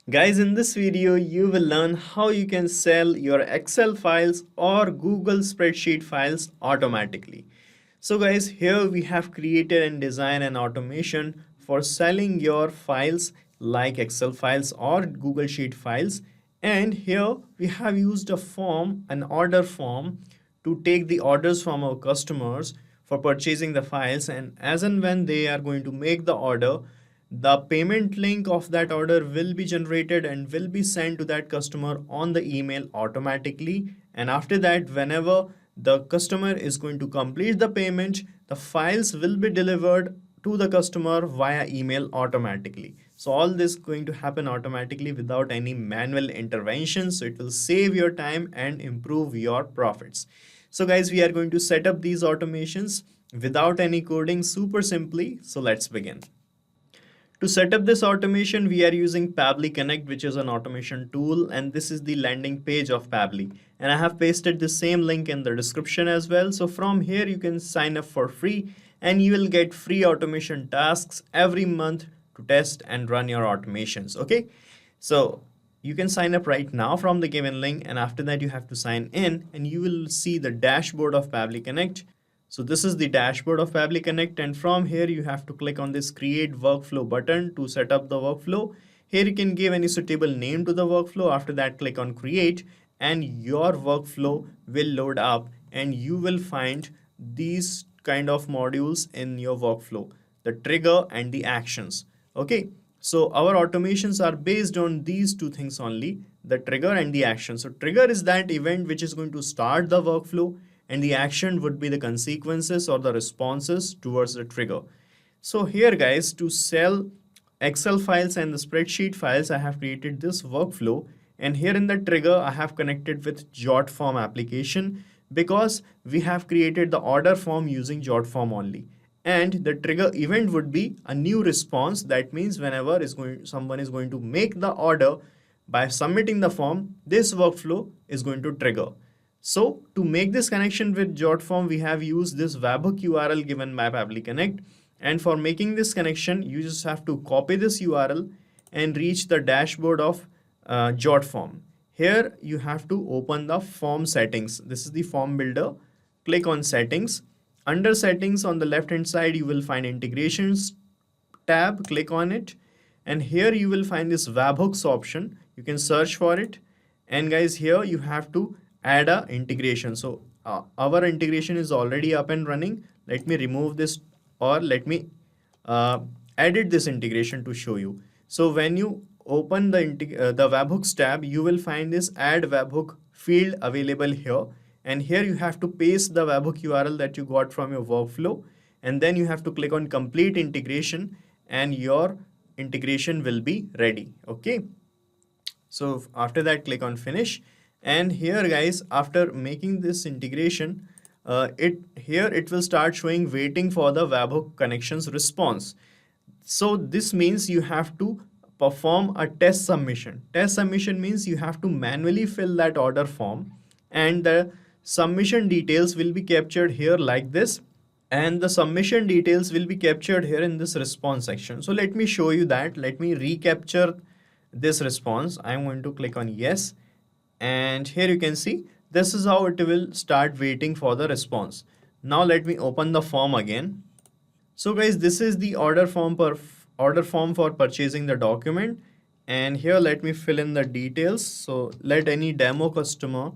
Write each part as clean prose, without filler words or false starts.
Guys, in this video, you will learn how you can sell your Excel files or Google spreadsheet files automatically. So guys, here we have created and designed an automation for selling your files like Excel files or Google Sheet files. And here we have used a form, an order form, to take the orders from our customers for purchasing the files, and as and when they are going to make the order, the payment link of that order will be generated and will be sent to that customer on the email automatically. And after that, whenever the customer is going to complete the payment, the files will be delivered to the customer via email automatically. So all this going to happen automatically without any manual intervention. So it will save your time and improve your profits. So guys, we are going to set up these automations without any coding super simply. So let's begin. To set up this automation, we are using Pabbly Connect, which is an automation tool, and this is the landing page of Pabbly. And I have pasted the same link in the description as well. So from here, you can sign up for free and you will get free automation tasks every month to test and run your automations. Okay, so you can sign up right now from the given link, and after that you have to sign in and you will see the dashboard of Pabbly Connect. So this is the dashboard of Pabbly Connect, and from here you have to click on this create workflow button to set up the workflow. Here you can give any suitable name to the workflow. After that, click on create and your workflow will load up and you will find these kind of modules in your workflow, the trigger and the actions. Okay, so our automations are based on these two things only, the trigger and the action. So trigger is that event which is going to start the workflow, and the action would be the consequences or the responses towards the trigger. So here guys, to sell Excel files and the spreadsheet files, I have created this workflow, and here in the trigger I have connected with Jotform application because we have created the order form using Jotform only. And the trigger event would be a new response. That means whenever someone is going to make the order by submitting the form, this workflow is going to trigger. So to make this connection with Jotform, we have used this webhook URL given by Pabbly Connect. And for making this connection, you just have to copy this URL and reach the dashboard of Jotform. Here you have to open the form settings. This is the form builder. Click on settings. Under settings on the left hand side, you will find integrations tab. Click on it. And here you will find this webhooks option. You can search for it. And guys, here you have to add a integration. So our integration is already up and running. Let me remove this, or let me edit this integration to show you. So when you open the webhooks tab, you will find this add webhook field available here, and here you have to paste the webhook URL that you got from your workflow, and then you have to click on complete integration and your integration will be ready. Okay, so after that, click on finish. And here guys, after making this integration, it will start showing waiting for the webhook connections response. So this means you have to perform a test submission. Test submission means you have to manually fill that order form, and the submission details will be captured here like this, and the submission details will be captured here in this response section. So let me show you that. Let me recapture this response. I'm going to click on yes. And here you can see this is how it will start waiting for the response. Now let me open the form again. So guys, this is the order form for purchasing the document, and here let me fill in the details. So let any demo customer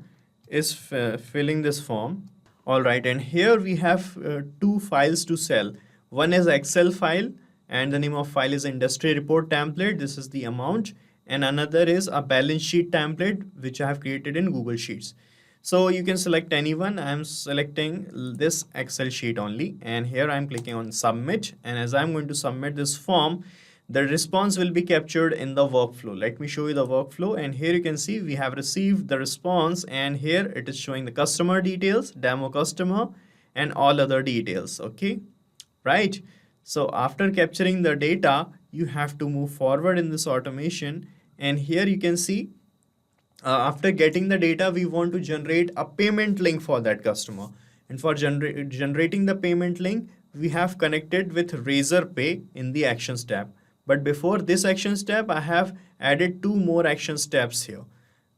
is filling this form. All right, and here we have two files to sell. One is Excel file and the name of file is industry report template. This is the amount. And another is a balance sheet template which I have created in Google Sheets. So you can select anyone. I'm selecting this Excel sheet only, and here I'm clicking on submit, and as I'm going to submit this form, the response will be captured in the workflow. Let me show you the workflow, and here you can see we have received the response, and here it is showing the customer details, demo customer, and all other details. Okay, right? So after capturing the data, you have to move forward in this automation. And here you can see after getting the data, we want to generate a payment link for that customer. And for generating the payment link, we have connected with Razorpay in the actions tab. But before this action step, I have added two more action steps here.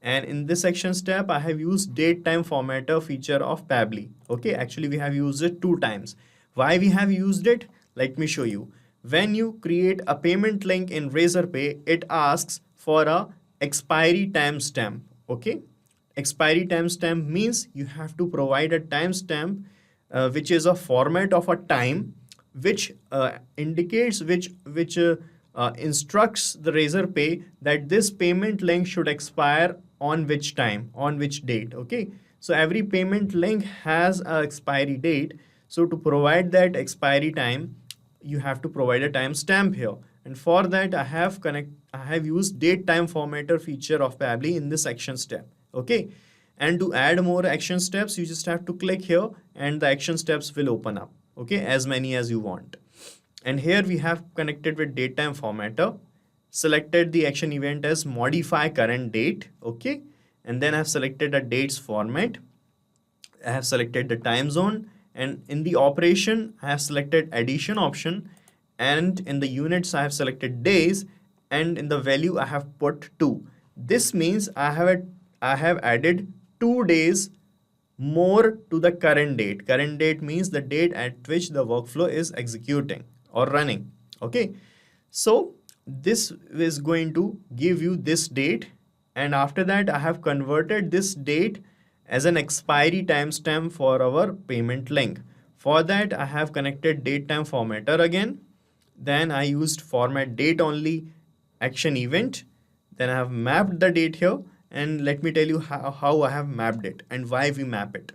And in this action step, I have used date time formatter feature of Pabbly. Okay, actually we have used it 2 times. Why we have used it? Let me show you. When you create a payment link in Razorpay, it asks for a expiry timestamp. Okay, expiry timestamp means you have to provide a timestamp which is a format of a time which indicates which instructs the Razorpay that this payment link should expire on which time, on which date. Okay, so every payment link has an expiry date. So to provide that expiry time, you have to provide a timestamp here. And for that, I have used date time formatter feature of Pabbly in this action step. Okay, and to add more action steps, you just have to click here and the action steps will open up. Okay, as many as you want. And here we have connected with datetime formatter, selected the action event as modify current date. Okay, and then I've selected a dates format. I have selected the time zone, and in the operation I have selected addition option, and in the units I have selected days, and in the value I have put 2. This means I have added 2 days more to the current date. Current date means the date at which the workflow is executing or running. Okay, so this is going to give you this date, and after that I have converted this date as an expiry timestamp for our payment link. For that, I have connected datetime formatter again. Then I used format date only action event. Then I have mapped the date here, and let me tell you how I have mapped it and why we map it.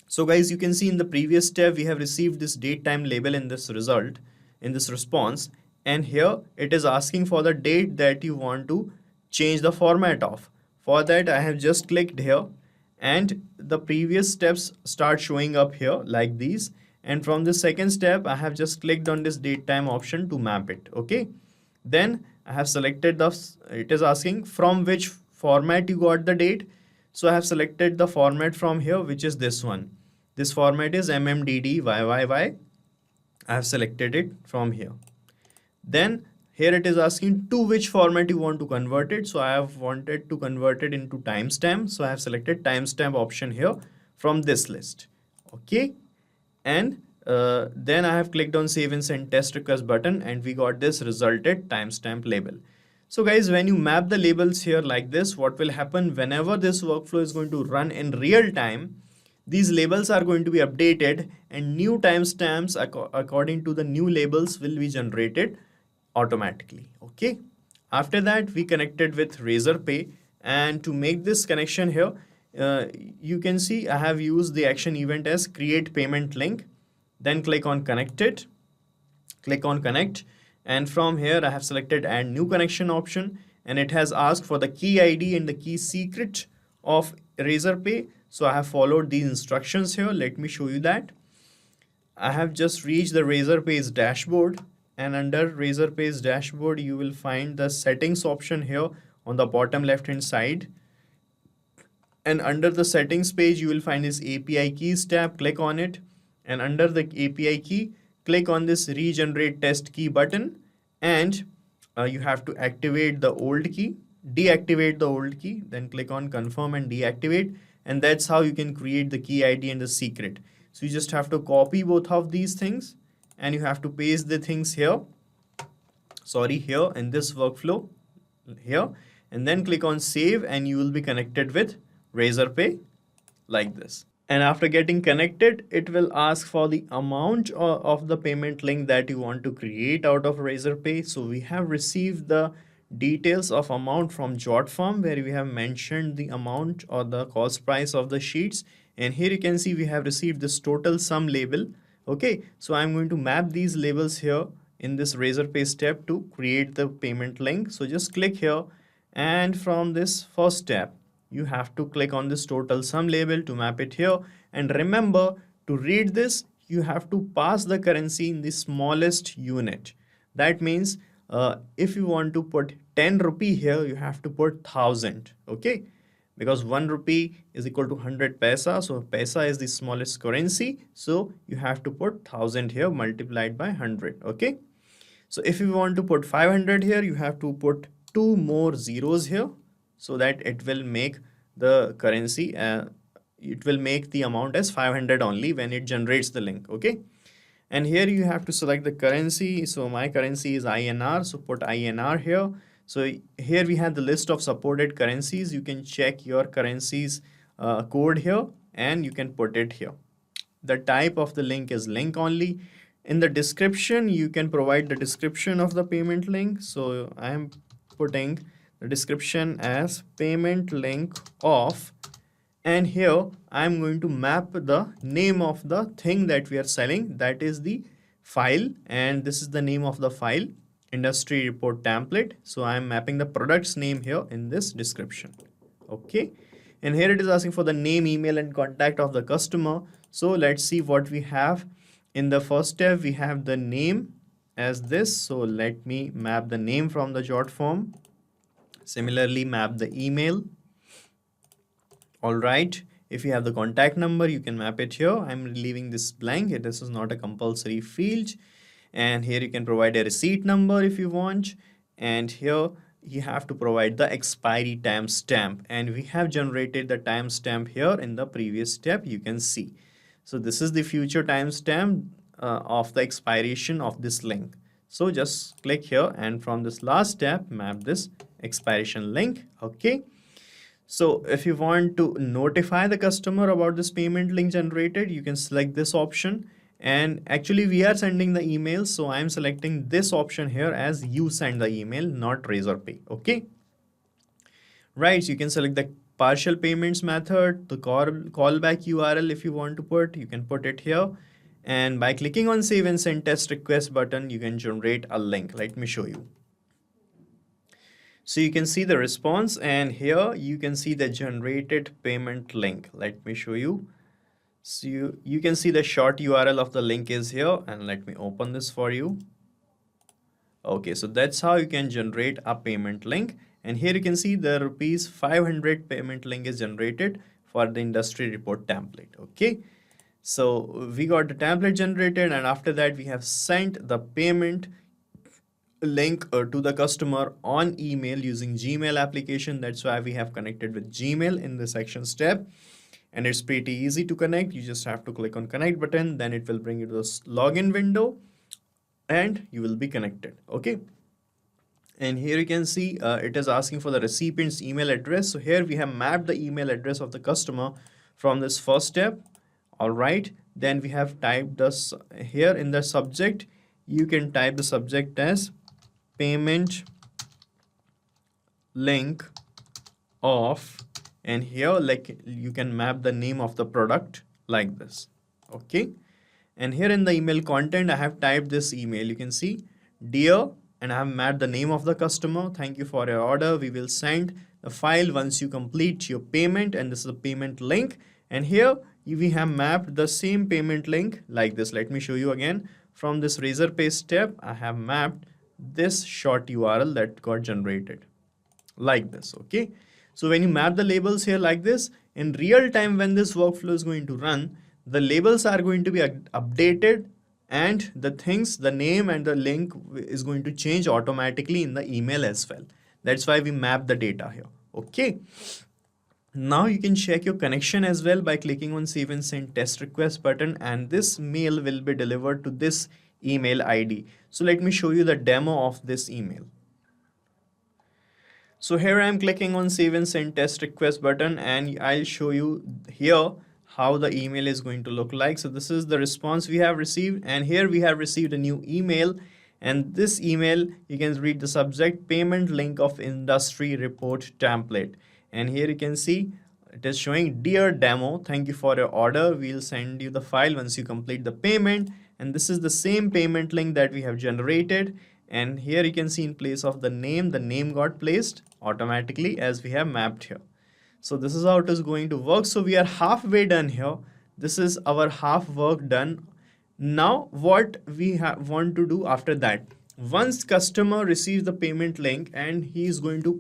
So guys, you can see in the previous step we have received this date time label in this result, in this response, and here it is asking for the date that you want to change the format of. For that, I have just clicked here, and the previous steps start showing up here like these. And from the second step, I have just clicked on this date time option to map it. Okay, then I have selected it is asking from which format you got the date. So I have selected the format from here, which is this one. This format is MMDDYYY. I have selected it from here. Then here it is asking to which format you want to convert it. So I have wanted to convert it into timestamp. So I have selected timestamp option here from this list. Okay. And then I have clicked on save and send test request button, and we got this resulted timestamp label. So guys, when you map the labels here like this, what will happen whenever this workflow is going to run in real time, these labels are going to be updated and new timestamps according to the new labels will be generated automatically. Okay. After that, we connected with Razorpay, and to make this connection here, you can see I have used the action event as create payment link. Then click on connected, click on connect, and from here I have selected add new connection option, and it has asked for the key ID and the key secret of Razorpay. So I have followed these instructions here. Let me show you that. I have just reached the Razorpay's dashboard, and under Razorpay's dashboard you will find the settings option here on the bottom left hand side. And under the settings page you will find this API keys tab. Click on it, and under the API key, click on this regenerate test key button, and you have to activate the old key, deactivate the old key, then click on confirm and deactivate, and that's how you can create the key ID and the secret. So you just have to copy both of these things, and you have to paste the things here, here in this workflow here, and then click on save, and you will be connected with Razorpay like this. And after getting connected, it will ask for the amount of the payment link that you want to create out of Razorpay. So we have received the details of amount from Jotform, where we have mentioned the amount or the cost price of the sheets. And here you can see we have received this total sum label. Okay, so I'm going to map these labels here in this Razorpay step to create the payment link. So just click here, and from this first step, you have to click on this total sum label to map it here. And remember, to read this, you have to pass the currency in the smallest unit. That means if you want to put 10 rupee here, you have to put 1000. Okay, because 1 rupee is equal to 100 paisa. So paisa is the smallest currency. So you have to put 1000 here multiplied by 100. Okay. So if you want to put 500 here, you have to put two more zeros here so that it will make the currency, it will make the amount as 500 only when it generates the link. Okay. And here you have to select the currency. So my currency is INR. So put INR here. So here we have the list of supported currencies. You can check your currencies code here and you can put it here. The type of the link is link only. In the description, you can provide the description of the payment link. So I am putting the description as payment link of, and here I'm going to map the name of the thing that we are selling, that is the file, and this is the name of the file, industry report template. So I'm mapping the product's name here in this description. Okay, and here it is asking for the name, email and contact of the customer. So let's see what we have. In the first step, we have the name as this. So let me map the name from the Jotform. Similarly, map the email. All right. If you have the contact number, you can map it here. I'm leaving this blank. This is not a compulsory field. And here you can provide a receipt number if you want. And here you have to provide the expiry timestamp. And we have generated the timestamp here in the previous step. You can see. So this is the future timestamp of the expiration of this link. So just click here and from this last step, map this expiration link. Okay. So if you want to notify the customer about this payment link generated, you can select this option. And actually we are sending the email. So I'm selecting this option here as you send the email, not Razorpay. Okay. Right. So you can select the partial payments method, the callback URL if you want to put, you can put it here. And by clicking on save and send test request button, you can generate a link. Let me show you. So you can see the response and here you can see the generated payment link. Let me show you. So you can see the short URL of the link is here and let me open this for you. Okay, so that's how you can generate a payment link. And here you can see the rupees 500 payment link is generated for the industry report template. Okay, so we got the template generated and after that we have sent the payment link to the customer on email using Gmail application. That's why we have connected with Gmail in the section step. And it's pretty easy to connect. You just have to click on connect button, then it will bring you to this login window and you will be connected. Okay. And here you can see it is asking for the recipient's email address. So here we have mapped the email address of the customer from this first step. All right. Then we have typed this here in the subject. You can type the subject as payment link of, and here like you can map the name of the product like this. Okay. And here in the email content, I have typed this email. You can see dear, and I have mapped the name of the customer. Thank you for your order. We will send the file once you complete your payment. And this is a payment link. And here we have mapped the same payment link like this. Let me show you again. From this Razorpay step, I have mapped this short URL that got generated like this. Okay. So when you map the labels here like this, in real time when this workflow is going to run, the labels are going to be updated and the things, the name and the link is going to change automatically in the email as well. That's why we map the data here. Okay. Now you can check your connection as well by clicking on save and send test request button, and this mail will be delivered to this email ID. So let me show you the demo of this email. So here I am clicking on save and send test request button and I'll show you here how the email is going to look like. So this is the response we have received, and here we have received a new email, and this email you can read the subject payment link of industry report template, and here you can see it is showing dear demo, thank you for your order, we'll send you the file once you complete the payment. And this is the same payment link that we have generated, and here you can see in place of the name got placed automatically as we have mapped here. So this is how it is going to work. So we are halfway done here. This is our half work done. Now what we want to do after that, once customer receives the payment link and he is going to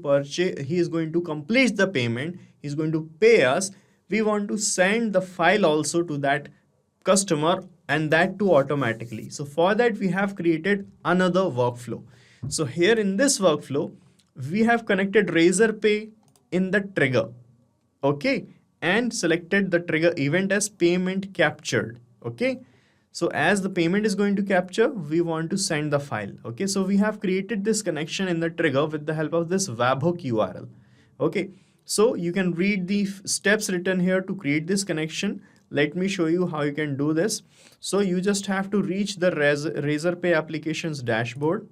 complete the payment, he's going to pay us, we want to send the file also to that customer and that too automatically. So for that, we have created another workflow. So here in this workflow, we have connected Razorpay in the trigger, okay, and selected the trigger event as payment captured, okay. So as the payment is going to capture, we want to send the file, okay. So we have created this connection in the trigger with the help of this webhook URL, okay. So you can read the steps written here to create this connection. Let me show you how you can do this. So you just have to reach the Razorpay applications dashboard.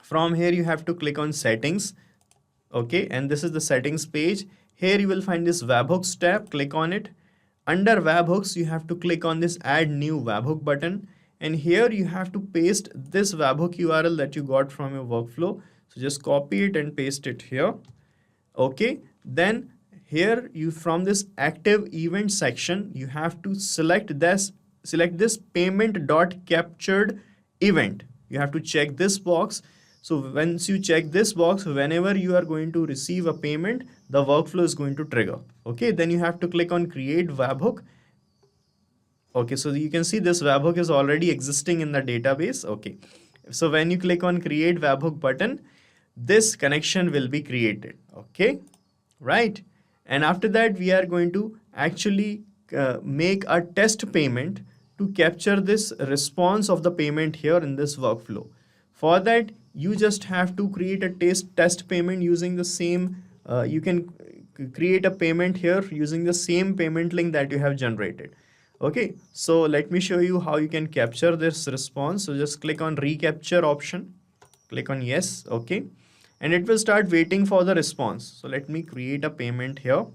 From here, you have to click on settings, okay, and this is the settings page. Here you will find this webhooks tab, click on it. Under webhooks, you have to click on this add new webhook button, and here you have to paste this webhook URL that you got from your workflow. So just copy it and paste it here, okay. Then here you, from this active event section, you have to select this payment dot captured event. You have to check this box. So once you check this box, whenever you are going to receive a payment, the workflow is going to trigger, okay. Then you have to click on create webhook, okay. So you can see this webhook is already existing in the database, okay. So when you click on create webhook button, this connection will be created, okay, right. And after that, we are going to actually make a test payment to capture this response of the payment here in this workflow. For that, you just have to create a test payment using the same, you can create a payment here using the same payment link that you have generated. Okay, so let me show you how you can capture this response. So just click on recapture option, click on yes, okay, and it will start waiting for the response. So let me create a payment here.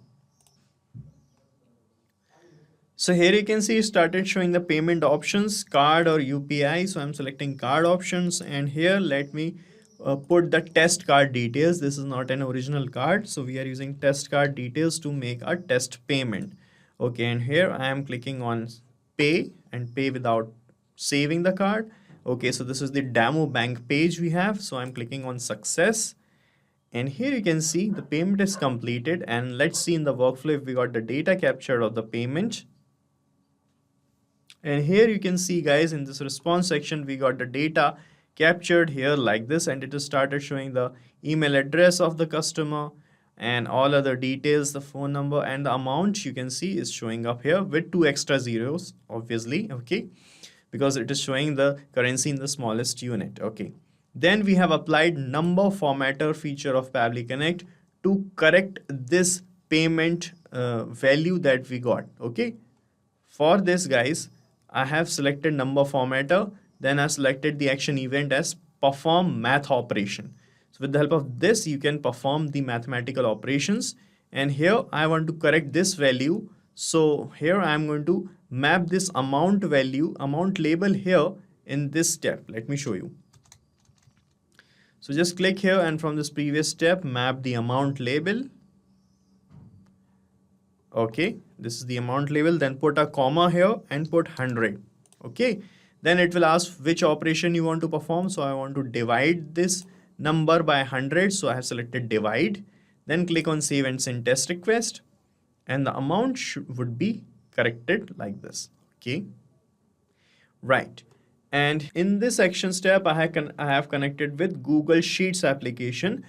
So here you can see it started showing the payment options, card or UPI. So I'm selecting card options, and here let me put the test card details. This is not an original card, so we are using test card details to make a test payment. Okay, and here I am clicking on pay and pay without saving the card. Okay, so this is the demo bank page we have. So I'm clicking on success, and here you can see the payment is completed. And let's see in the workflow if we got the data captured of the payment. And here you can see, guys, in this response section, we got the data captured here like this, and it has started showing the email address of the customer and all other details, the phone number, and the amount you can see is showing up here with 2 extra zeros, obviously, okay, because it is showing the currency in the smallest unit, okay. Then we have applied number formatter feature of Pabbly Connect to correct this payment value that we got, okay. For this, guys, I have selected number formatter, then I selected the action event as perform math operation. So with the help of this, you can perform the mathematical operations. And here I want to correct this value. So here I am going to map this amount value, amount label here in this step. Let me show you. So just click here, and from this previous step, map the amount label. Okay, this is the amount label, then put a comma here and put 100, okay. Then it will ask which operation you want to perform. So I want to divide this number by 100, so I have selected divide. Then click on save and send test request, and the amount would be corrected like this, okay, right. And in this action step, I have connected with Google Sheets application,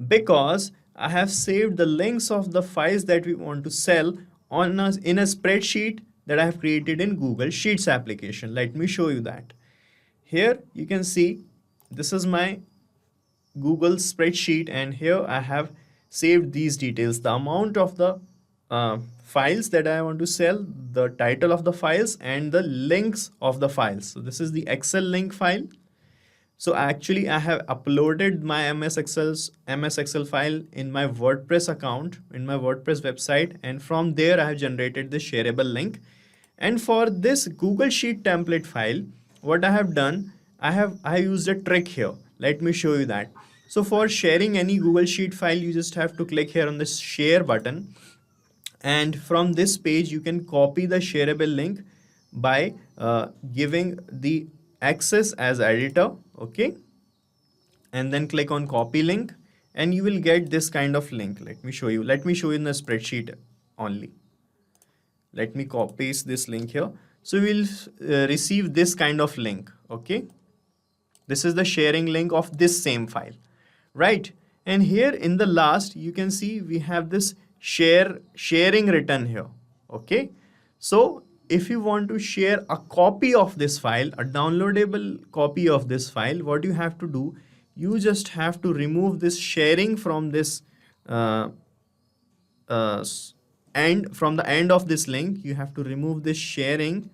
because I have saved the links of the files that we want to sell in a spreadsheet that I have created in Google Sheets application. Let me show you that. Here you can see this is my Google spreadsheet, and here I have saved these details: the amount of the files that I want to sell, the title of the files, and the links of the files. So this is the Excel link file. So actually I have uploaded my MS Excel file in my WordPress account, in my WordPress website, and from there I have generated the shareable link. And for this Google Sheet template file, what I have done, I used a trick here. Let me show you that. So for sharing any Google Sheet file, you just have to click here on the share button, and from this page you can copy the shareable link by giving the access as editor, okay, and then click on copy link, and you will get this kind of link. Let me show you in the spreadsheet only. Let me paste this link here. So we'll receive this kind of link. Okay, this is the sharing link of this same file, right? And here in the last, you can see we have this sharing written here. Okay, so if you want to share a copy of this file, a downloadable copy of this file, what you have to do, you just have to remove this sharing from this uh, uh, and from the end of this link. You have to remove this sharing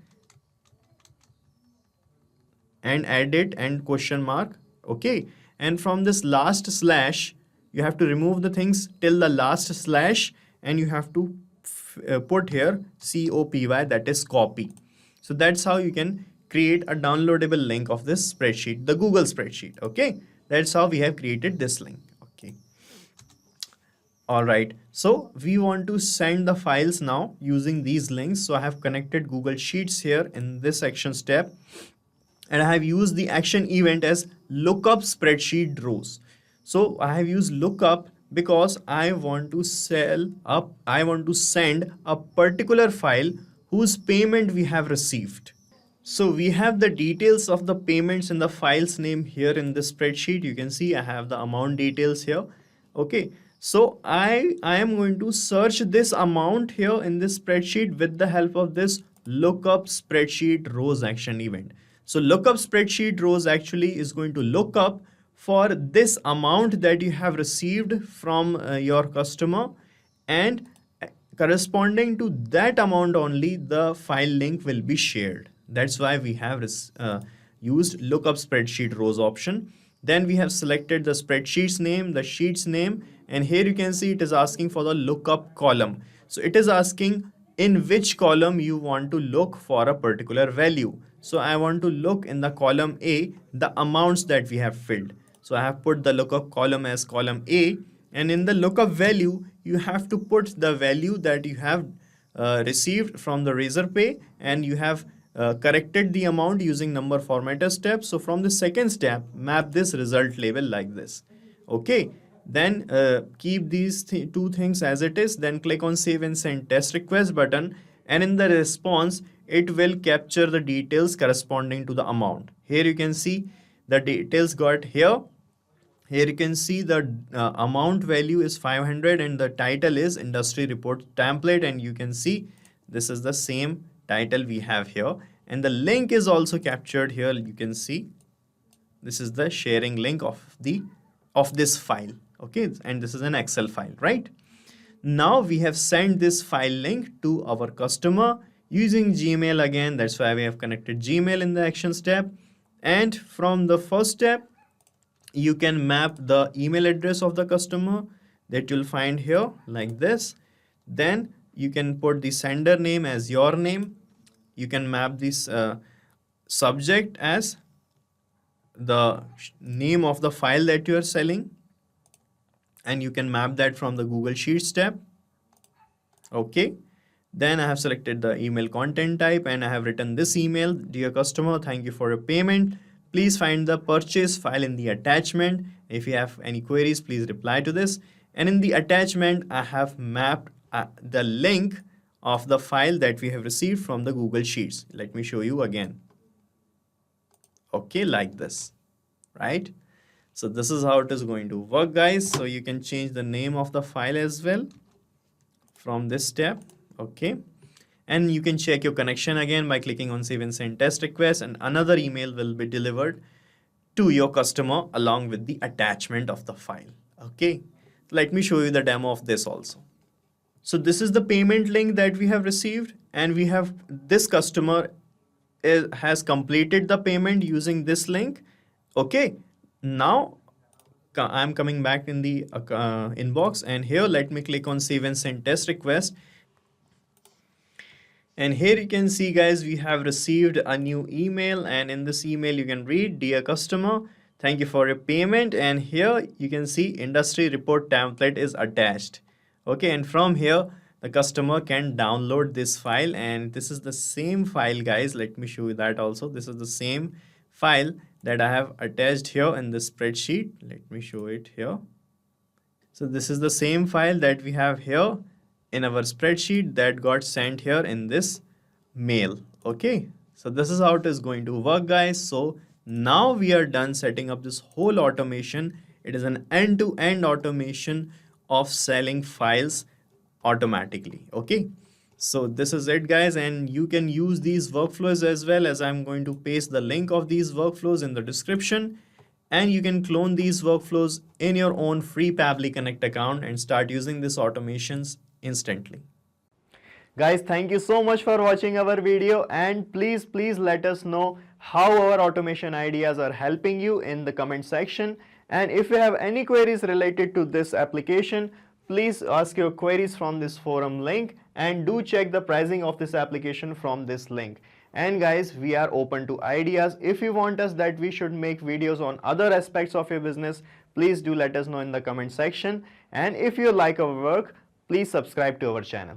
and add it and question mark. Okay, and from this last slash, you have to remove the things till the last slash, and you have to put here copy, that is copy. So that's how you can create a downloadable link of this spreadsheet, the Google spreadsheet. Okay, that's how we have created this link. Okay, all right, so we want to send the files now using these links. So I have connected Google Sheets here in this action step, and I have used the action event as lookup spreadsheet rows. So I have used lookup because I want to send a particular file whose payment we have received. So we have the details of the payments in the file's name here in the spreadsheet. You can see I have the amount details here. Okay, so I am going to search this amount here in this spreadsheet with the help of this lookup spreadsheet rows action event. So lookup spreadsheet rows actually is going to look up for this amount that you have received from your customer, and corresponding to that amount only the file link will be shared. That's why we have used lookup spreadsheet rows option. Then we have selected the spreadsheet's name, the sheet's name, and here you can see it is asking for the lookup column. So it is asking in which column you want to look for a particular value. So I want to look in the column A, the amounts that we have filled. So I have put the lookup column as column A, and in the lookup value, you have to put the value that you have received from the Razorpay, and you have corrected the amount using number formatter step. So from the second step, map this result label like this. Okay, then keep these two things as it is, then click on save and send test request button, and in the response it will capture the details corresponding to the amount. Here you can see the details got here. Here you can see the amount value is 500 and the title is industry report template, and you can see this is the same title we have here, and the link is also captured here. You can see this is the sharing link of this file. Okay, and this is an Excel file, right? Now we have sent this file link to our customer using Gmail again. That's why we have connected Gmail in the action step. And from the first step, you can map the email address of the customer that you'll find here like this. Then you can put the sender name as your name. You can map this subject as the name of the file that you are selling, and you can map that from the Google Sheets tab. Okay, then I have selected the email content type, and I have written this email: dear customer, thank you for your payment. Please find the purchase file in the attachment. If you have any queries, please reply to this. And in the attachment, I have mapped the link of the file that we have received from the Google Sheets. Let me show you again. Okay, like this, right? So this is how it is going to work, guys. So you can change the name of the file as well from this step. Okay, and you can check your connection again by clicking on save and send test request, and another email will be delivered to your customer along with the attachment of the file. Okay, let me show you the demo of this also. So this is the payment link that we have received, and we have this customer has completed the payment using this link. Okay, now I'm coming back in the inbox, and here let me click on save and send test request. And here you can see, guys, we have received a new email, and in this email you can read, dear customer, thank you for your payment, and here you can see industry report template is attached. Okay, and from here the customer can download this file, and this is the same file, guys. Let me show you that also. This is the same file that I have attached here in the spreadsheet. Let me show it here. So this is the same file that we have here in our spreadsheet that got sent here in this mail. Okay, so this is how it is going to work, guys. So now we are done setting up this whole automation. It is an end-to-end automation of selling files automatically. Okay, so this is it, guys, and you can use these workflows as well, as I'm going to paste the link of these workflows in the description, and you can clone these workflows in your own free Pabbly Connect account and start using these automations instantly. Guys, thank you so much for watching our video, and please let us know how our automation ideas are helping you in the comment section. And if you have any queries related to this application, please ask your queries from this forum link, and do check the pricing of this application from this link. And guys, we are open to ideas. If you want us that we should make videos on other aspects of your business, please do let us know in the comment section. And if you like our work, please subscribe to our channel.